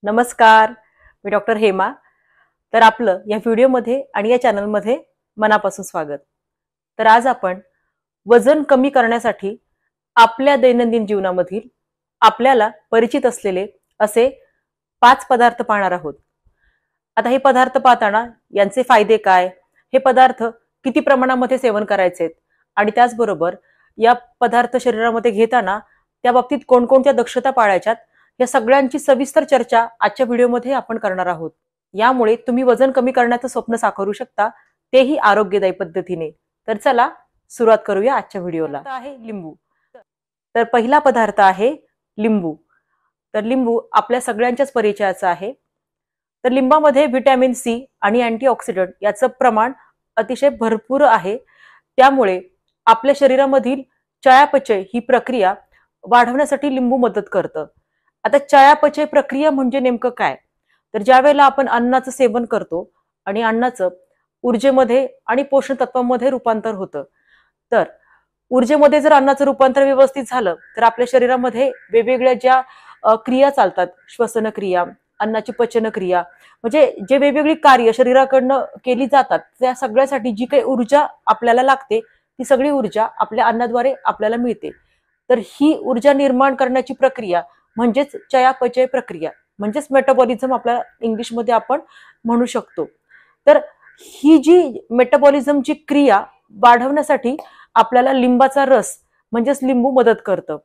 नमस्कार, मी डॉक्टर हेमा। तर आपलं या व्हिडिओमध्ये आणि या चॅनलमध्ये मनापासून स्वागत। तर आज आपण वजन कमी करण्यासाठी आपल्या दैनंदिन जीवनामधील आपल्याला परिचित असलेले असे 5 पदार्थ पाहणार आहोत। आता हे पदार्थ पाहताना यांचे फायदे काय, हे पदार्थ किती प्रमाणामध्ये सेवन करायचे आणि त्याचबरोबर या पदार्थ शरीरामध्ये घेताना त्या बाबतीत कोणकोणत्या दक्षता पाळायच्यात, या सगळ्यांची सविस्तर चर्चा आजच्या व्हिडिओमध्ये आपण करणार आहोत। यामुळे तुम्ही वजन कमी करण्याचं स्वप्न साकारू शकता, तेही आरोग्यदायी पद्धतीने। तर चला सुरुवात करूया आजच्या व्हिडिओला। आहे लिंबू। तर पहिला पदार्थ आहे लिंबू। तर लिंबू आपल्या सगळ्यांच्याच परिचयाचा आहे। तर लिंबामध्ये व्हिटॅमिन सी आणि अँटीऑक्सिडंट याचं प्रमाण अतिशय भरपूर आहे। त्यामुळे आपल्या शरीरामधील चयापचय ही प्रक्रिया वाढवण्यासाठी लिंबू मदत करतं। आता चयापचय प्रक्रिया म्हणजे नेमकं काय? तर ज्या वेळेला आपण अन्नाचं सेवन करतो आणि अन्नाचं ऊर्जेमध्ये आणि पोषण तत्वांमध्ये रूपांतर होतं, तर ऊर्जेमध्ये जर अन्नाचं रूपांतर व्यवस्थित झालं तर आपल्या शरीरामध्ये वेगवेगळ्या ज्या क्रिया चालतात, श्वसन क्रिया, अन्नाची पचन क्रिया, म्हणजे जे वेगवेगळी कार्य शरीराकडनं केली जातात, त्या सगळ्यासाठी जी काही ऊर्जा आपल्याला लागते ती सगळी ऊर्जा आपल्या अन्नाद्वारे आपल्याला मिळते। तर ही ऊर्जा निर्माण करण्याची प्रक्रिया म्हणजेच चयापचय प्रक्रिया, म्हणजेच मेटाबॉलिझम आपल्या इंग्लिशमध्ये आपण म्हणू शकतो। तर ही जी मेटाबॉलिझमची क्रिया वाढवण्यासाठी आपल्याला लिंबाचा रस म्हणजेच लिंबू मदत करतं।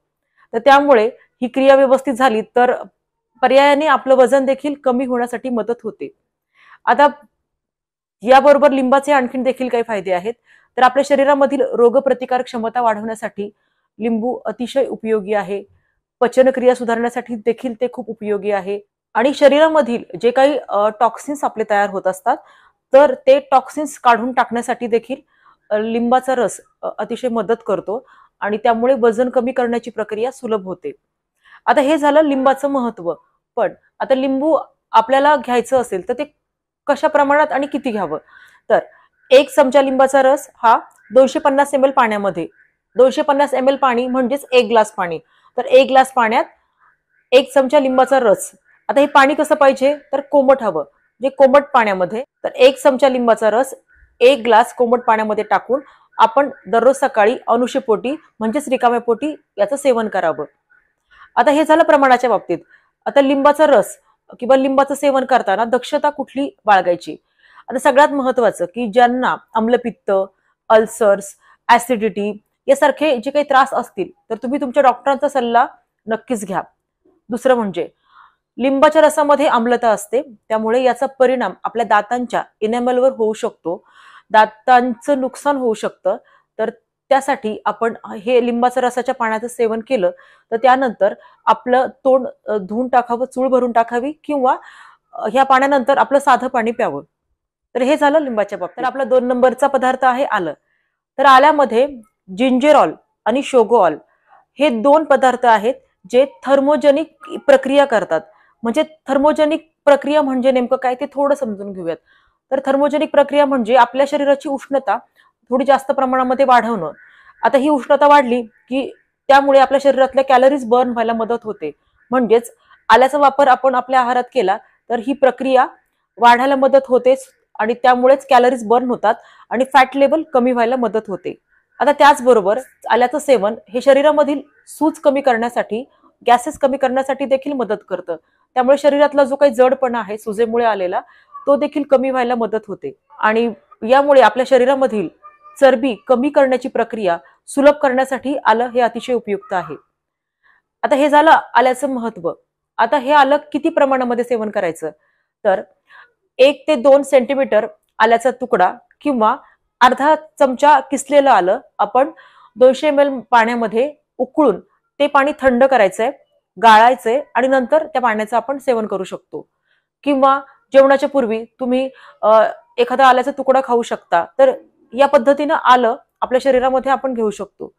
तर त्यामुळे ही क्रिया व्यवस्थित झाली तर पर्यायाने आपलं वजन देखील कमी होण्यासाठी मदत होते। आता याबरोबर लिंबाचे आणखीन देखील काही फायदे आहेत। तर आपल्या शरीरामधील रोगप्रतिकारक क्षमता वाढवण्यासाठी लिंबू अतिशय उपयोगी आहे। पचनक्रिया सुधारण्यासाठी देखील ते खूप उपयोगी आहे आणि शरीरामधील जे काही टॉक्सिन्स आपले तयार होत असतात, तर ते टॉक्सिन्स काढून टाकण्यासाठी देखील लिंबाचा रस अतिशय मदत करतो आणि त्यामुळे वजन कमी करण्याची प्रक्रिया सुलभ होते। आता हे झालं लिंबाचं महत्व। पण आता लिंबू आपल्याला घ्यायचं असेल तर ते कशा प्रमाणात आणि किती घ्यावं? तर 1 चमचा लिंबाचा रस हा 250 ml पाण्यामध्ये, 250 ml पाणी म्हणजेच 1 ग्लास पाणी, तर 1 ग्लास पाण्यात 1 चमचा लिंबाचा रस। आता हे पाणी कसं पाहिजे? तर कोमट हवं, म्हणजे कोमट पाण्यामध्ये। तर 1 चमचा लिंबाचा रस 1 ग्लास कोमट पाण्यामध्ये टाकून आपण दररोज सकाळी अनुषेपोटी म्हणजेच रिकाम्या पोटी याचं सेवन करावं। आता हे झालं प्रमाणाच्या बाबतीत। आता लिंबाचा रस किंवा लिंबाचं सेवन करताना दक्षता कुठली बाळगायची? आता सगळ्यात महत्वाचं की ज्यांना आम्लपित्त, अल्सर्स, ऍसिडिटी यासारखे जे काही त्रास असतील तर तुम्ही तुमच्या डॉक्टरांचा सल्ला नक्कीच घ्या। दुसरं म्हणजे लिंबाच्या रसामध्ये आम्लता असते, त्यामुळे याचा परिणाम आपल्या दातांच्या इनॅमलवर होऊ शकतो, दातांचं नुकसान होऊ शकतं। तर त्यासाठी आपण हे लिंबाच्या रसाच्या पाण्याचं सेवन केलं तर त्यानंतर आपलं तोंड धुवून टाकावं, चूळ भरून टाकावी किंवा ह्या पाण्यानंतर आपलं साधं पाणी प्यावं। तर हे झालं लिंबाच्या बाबतीत। तर आपला 2 नंबरचा पदार्थ आहे आलं। तर आल्यामध्ये जिंजरऑल आणि शोगोऑल हे 2 पदार्थ आहेत जे थर्मोजेनिक प्रक्रिया करतात। म्हणजे थर्मोजेनिक प्रक्रिया म्हणजे नेमकं काय ते थोडं समजून घेऊयात। तर थर्मोजेनिक प्रक्रिया म्हणजे आपल्या शरीराची उष्णता थोडी जास्त प्रमाणामध्ये वाढवणं। आता ही उष्णता वाढली की त्यामुळे आपल्या शरीरातल्या कॅलरीज बर्न व्हायला मदत होते। म्हणजेच आल्याचा वापर आपण आपल्या आहारात केला तर ही प्रक्रिया वाढायला मदत होते आणि त्यामुळेच कॅलरीज बर्न होतात आणि फॅट लेवल कमी व्हायला मदत होते। आता त्याचबरोबर आल्याचं सेवन हे शरीरामधील सूज कमी करण्यासाठी, गॅसेस कमी करण्यासाठी देखील मदत करतं। त्यामुळे शरीरातला जो काही जडपणा आहे सुजेमुळे आलेला, तो देखील कमी व्हायला मदत होते आणि यामुळे आपल्या शरीरामधील चरबी कमी करण्याची प्रक्रिया सुलभ करण्यासाठी आलं हे अतिशय उपयुक्त आहे। आता हे झालं आल्याचं महत्व। आता हे आलं किती प्रमाणामध्ये सेवन करायचं? तर 1 ते 2 सेंटीमीटर आल्याचा तुकडा किंवा अर्धा चमचा किसलेलं आलं आपण 200 ml पाण्यामध्ये उकळून ते पाणी थंड करायचंय, गाळायचंय आणि नंतर त्या पाण्याचं आपण सेवन करू शकतो। किंवा जेवणाच्या पूर्वी तुम्ही एखादा आल्याचा तुकडा खाऊ शकता। तर या पद्धतीनं आलं आपल्या शरीरामध्ये आपण घेऊ शकतो।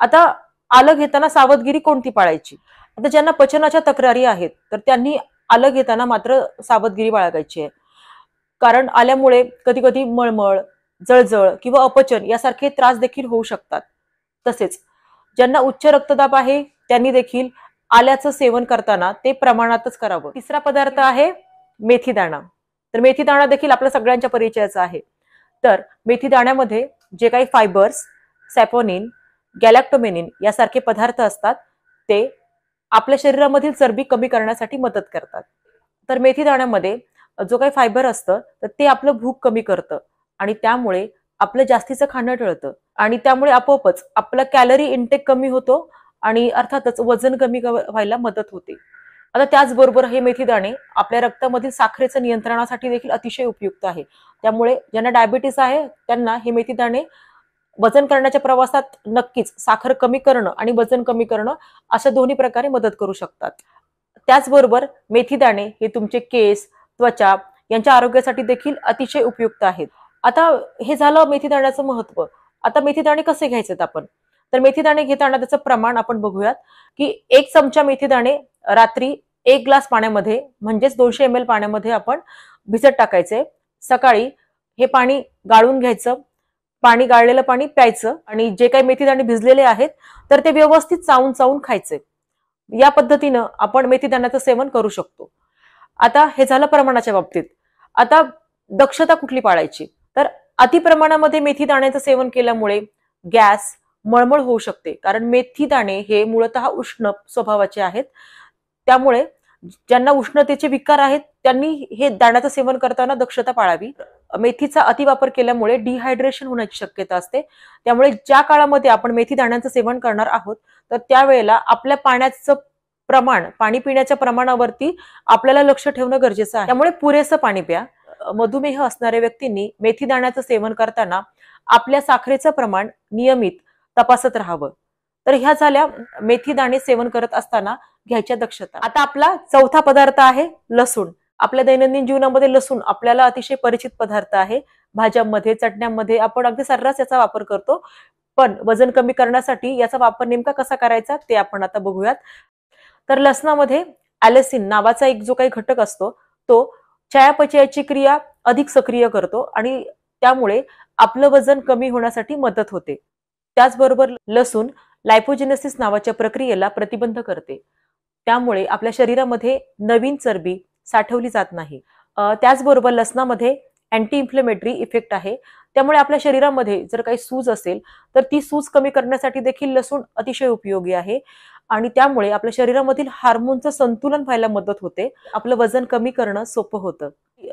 आता आलं घेताना सावधगिरी कोणती पाळायची? आता ज्यांना पचनाच्या तक्रारी आहेत तर त्यांनी आलं घेताना मात्र सावधगिरी बाळगायची आहे। कारण आल्यामुळे कधी कधी मळमळ, जळजळ किंवा अपचन यासारखे त्रास देखील होऊ शकतात। तसेच ज्यांना उच्च रक्तदाब आहे त्यांनी देखील आल्याचं सेवन करताना ते प्रमाणातच करावं. तिसरा पदार्थ आहे मेथी दाणा. तर मेथी दाणा देखील आपल्या सगळ्यांच्या परिचयाचा आहे. तर मेथी दाण्यामध्ये जे काही फायबर्स, सॅपोनिन, गॅलॅक्टोमेनिन यासारखे पदार्थ असतात ते आपल्या शरीरामधील चरबी कमी करण्यासाठी मदत करतात. तर मेथी दाण्यामध्ये जो काही फायबर असतं तर ते आपलं भूक कमी करतं आणि त्यामुळे आपलं जास्तीचं खाणं टळतं आणि त्यामुळे आपोआपच आपला कॅलरी इंटेक कमी होतो आणि अर्थातच वजन कमी व्हायला मदत होते. आता त्याचबरोबर हे मेथी दाणे आपल्या रक्तामधील साखरेचं नियंत्रणासाठी देखील अतिशय उपयुक्त आहे. त्यामुळे ज्यांना डायबिटीस आहे त्यांना हे मेथी दाणे वजन करण्याच्या प्रवासात नक्कीच साखर कमी करणं आणि वजन कमी करणं अशा दोन्ही प्रकारे मदत करू शकतात. त्याचबरोबर मेथी दाणे हे तुमचे केस, त्वचा यांच्या आरोग्यासाठी देखील अतिशय उपयुक्त आहेत. आता हे झालं मेथी दाण्याचं महत्व. आता मेथी दाणे कसे घ्यायचेत आपण? तर मेथी दाणे घेताना त्याचं प्रमाण आपण बघूयात की 1 चमचा मेथी दाणे रात्री 1 ग्लास पाण्यामध्ये म्हणजेच 200 ml पाण्यामध्ये आपण भिजत टाकायचे. सकाळी हे पाणी गाळून घ्यायचं. पाणी गाळलेलं पाणी प्यायचं आणि जे काही मेथी दाणे भिजलेले आहेत तर ते व्यवस्थित चावून चावून खायचे. या पद्धतीनं आपण मेथी दाण्याचं सेवन करू शकतो. आता हे झालं प्रमाणाच्या बाबतीत. आता दक्षता कुठली पाळायची? तर अतिप्रमाणामध्ये मेथी दाण्याचं सेवन केल्यामुळे गॅस, मळमळ होऊ शकते. कारण मेथी दाणे हे मूळतः उष्ण स्वभावाचे आहेत. त्यामुळे ज्यांना उष्णतेचे विकार आहेत त्यांनी हे दाण्याचं सेवन करताना दक्षता पाळावी. मेथीचा अतिवापर केल्यामुळे डिहायड्रेशन होण्याची शक्यता असते. त्यामुळे ज्या काळामध्ये आपण मेथी दाण्यांचं सेवन करणार आहोत तर त्यावेळेला आपल्या पाण्याचं प्रमाण, पाणी पिण्याच्या प्रमाणावरती आपल्याला लक्ष ठेवणं गरजेचं आहे. त्यामुळे पुरेसं पाणी प्या. मधुमेह असणाऱ्या व्यक्तींनी मेथी दाण्याचं सेवन करताना आपल्या साखरेचं प्रमाण नियमित तपासत राहावं. तर ह्या झाल्या मेथी दाणे सेवन करत असताना घ्यायच्या दक्षता. आता आपला चौथा पदार्थ आहे लसूण. आपल्या दैनंदिन जीवनामध्ये लसूण आपल्याला अतिशय परिचित पदार्थ आहे. भाज्यांमध्ये, चटण्यांमध्ये आपण अगदी सर्रास याचा वापर करतो. पण वजन कमी करण्यासाठी याचा वापर नेमका कसा करायचा ते आपण आता बघूयात. तर लसणामध्ये ॲलिसिन नावाचा एक जो काही घटक असतो तो चयापचयाची क्रिया अधिक सक्रिय करतो आणि त्यामुळे आपलं वजन कमी होण्यासाठी मदत होते. त्याचबरोबर लसूण लायपोजेनेसिस नावाच्या प्रक्रियेला प्रतिबंध करते. त्यामुळे आपल्या शरीरामध्ये नवीन चरबी साठवली जात नाही. त्याचबरोबर लसणामध्ये अँटी इन्फ्लेमेटरी इफेक्ट आहे. त्यामुळे आपल्या शरीरामध्ये जर काही सूज असेल तर ती सूज कमी करण्यासाठी देखील लसूण अतिशय उपयोगी आहे आणि त्यामुळे आपल्या शरीरामधील हार्मोनचं संतुलन व्हायला मदत होते. आपलं वजन कमी करणं सोपं होतं.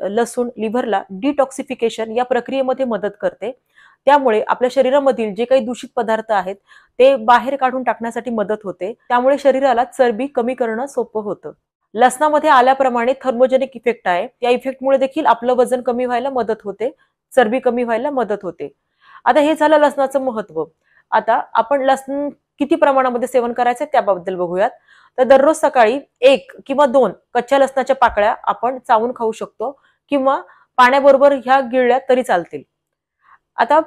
लसूण लिव्हरला डिटॉक्सिफिकेशन या प्रक्रियेमध्ये मदत करते. त्यामुळे आपल्या शरीरामधील जे काही दूषित पदार्थ आहेत ते बाहेर काढून टाकण्यासाठी मदत होते. त्यामुळे शरीराला चरबी कमी करणं सोपं होतं. लसणामध्ये आल्याप्रमाणे थर्मोजेनिक इफेक्ट आहे. या इफेक्टमुळे देखील आपलं वजन कमी व्हायला मदत होते, चरबी कमी व्हायला मदत होते. आता हे झालं लसणाचं महत्व. आता आपण लसण किती प्रमाणामध्ये सेवन करायचं त्याबद्दल बघूयात. तर दररोज सकाळी 1 किंवा 2 कच्च्या लसणाच्या पाकळ्या आपण चावून खाऊ शकतो किंवा पाण्याबरोबर ह्या गिळल्या तरी चालतील. आता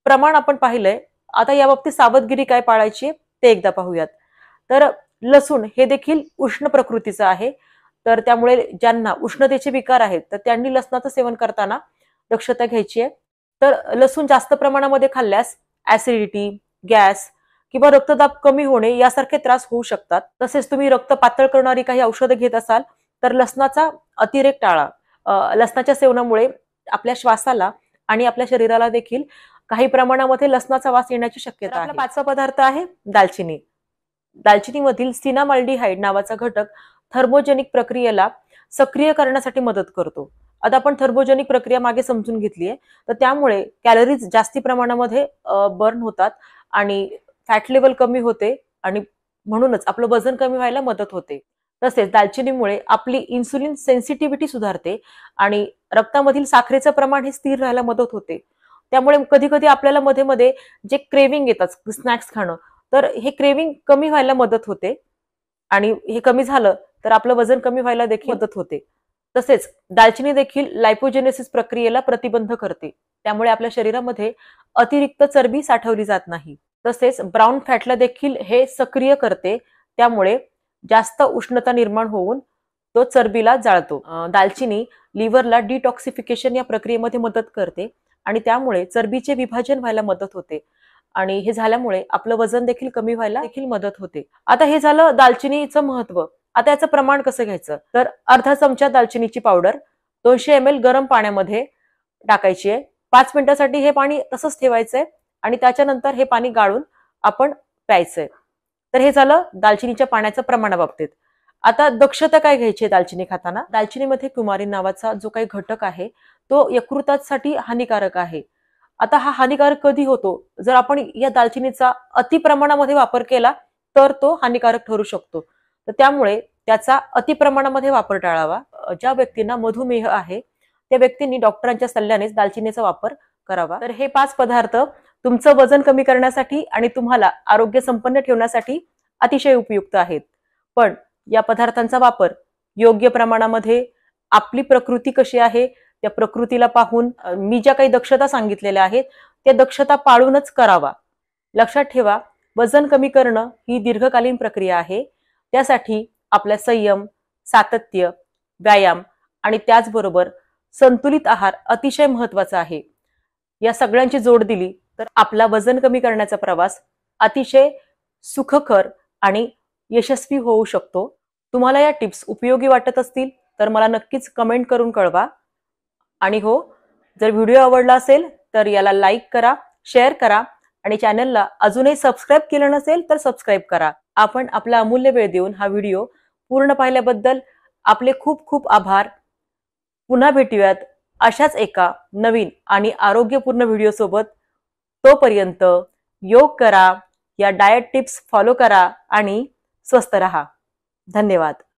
प्रमाण आपण पाहिलंय. आता या बाबतीत सावधगिरी काय पाळायची ते एकदा पाहूयात. तर लसूण हे देखील उष्ण प्रकृतीचं आहे. तर त्यामुळे ज्यांना उष्णतेचे विकार आहेत तर त्यांनी लसणाचं सेवन करताना दक्षता घ्यायची आहे. तर लसूण जास्त प्रमाणामध्ये खाल्ल्यास ऍसिडिटी, गॅस किंवा रक्तदाब कमी होणे यासारखे त्रास होऊ शकतात. तसेच तुम्ही रक्त पातळ करणारी काही औषधं घेत असाल तर लसणाचा अतिरेक टाळा. लसणाच्या सेवनामुळे आपल्या श्वासाला आणि आपल्या शरीराला देखील काही प्रमाणामध्ये लसणाचा वास येण्याची शक्यता आहे. आपला 5वा पदार्थ आहे दालचिनी. दालचिनीमधील सिनामाल्डिहाइड नावाचा घटक थर्मोजेनिक प्रक्रियेला सक्रिय करण्यासाठी मदत करतो. आता आपण थर्मोजेनिक प्रक्रिया मागे समजून घेतली आहे. तर त्यामुळे कॅलरीज जास्ती प्रमाणामध्ये बर्न होतात आणि फॅट लेवल कमी होते आणि म्हणूनच आपलं वजन कमी व्हायला मदत होते. तसेच दालचिनीमुळे आपली इन्सुलिन सेन्सिटिव्हिटी सुधारते आणि रक्तामधील साखरेचं प्रमाण हे स्थिर राहायला मदत होते. त्यामुळे कधी कधी आपल्याला मध्ये मध्ये जे क्रेविंग येतात स्नॅक्स खाणं तर हे क्रेविंग कमी व्हायला मदत होते आणि हे कमी झालं तर आपलं वजन कमी व्हायला देखील मदत होते. तसेच दालचिनी देखील लायपोजेनेसिस प्रक्रियेला प्रतिबंध करते. त्यामुळे आपल्या शरीरामध्ये अतिरिक्त चरबी साठवली जात नाही. तसेच ब्राऊन फॅटला देखील हे सक्रिय करते. त्यामुळे जास्त उष्णता निर्माण होऊन तो चरबीला जाळतो. दालचिनी लिव्हरला डिटॉक्सिफिकेशन या प्रक्रियेमध्ये मदत करते आणि त्यामुळे चरबीचे विभाजन व्हायला मदत होते आणि हे झाल्यामुळे आपलं वजन देखील कमी व्हायला देखील मदत होते. आता हे झालं दालचिनीचं महत्व. आता याचं प्रमाण कसं घ्यायचं, तर अर्धा चमचा दालचिनीची पावडर 200 ml गरम पाण्यामध्ये टाकायची आहे. 5 मिनिटासाठी हे पाणी तसंच ठेवायचंय आणि त्याच्यानंतर हे पाणी गाळून आपण प्यायचंय. तर हे झालं दालचिनीच्या पाण्याचं प्रमाणाबाबतीत. आता दक्षता काय घ्यायची आहे दालचिनी खाताना. दालचिनीमध्ये क्युमारिन नावाचा जो काही घटक आहे तो यकृतासाठी हानिकारक आहे. आता हा हानिकारक कधी होतो, जर आपण या दालचिनीचा अति प्रमाणामध्ये वापर केला तर तो हानिकारक ठरू शकतो. तर त्यामुळे त्याचा अति प्रमाणामध्ये वापर टाळावा. ज्या व्यक्तींना मधुमेह आहे त्या व्यक्तींनी डॉक्टरांच्या सल्ल्यानेच दालचिनीचा वापर करावा. तर हे 5 पदार्थ तुमचं वजन कमी करण्यासाठी आणि तुम्हाला आरोग्य संपन्न ठेवण्यासाठी अतिशय उपयुक्त आहेत. पण या पदार्थांचा वापर योग्य प्रमाणामध्ये, आपली प्रकृती कशी आहे त्या प्रकृतीला पाहून, मी ज्या काही दक्षता सांगितलेल्या आहेत त्या दक्षता पाळूनच करावा. लक्षात ठेवा, वजन कमी करणं ही दीर्घकालीन प्रक्रिया आहे. त्यासाठी आपला संयम, सातत्य, व्यायाम आणि त्याचबरोबर संतुलित आहार अतिशय महत्वाचा आहे. या सगळ्यांची जोड दिली तर आपला वजन कमी करण्याचा प्रवास अतिशय सुखकर आणि यशस्वी होऊ शकतो. तुम्हाला या टिप्स उपयोगी वाटत असतील तर मला नक्कीच कमेंट करून कळवा. आणि हो, जर व्हिडिओ आवडला असेल तर याला लाईक करा, शेअर करा आणि चॅनलला अजूनही सबस्क्राईब केलं नसेल तर सबस्क्राईब करा. आपण आपला अमूल्य वेळ देऊन हा व्हिडिओ पूर्ण पाहिल्याबद्दल आपले खूप खूप आभार. पुन्हा भेटूयात अशाच एका नवीन आणि आरोग्यपूर्ण व्हिडिओ सोबत. तोपर्यंत योग करा, या डाएट टिप्स फॉलो करा आणि स्वस्थ रहा. धन्यवाद.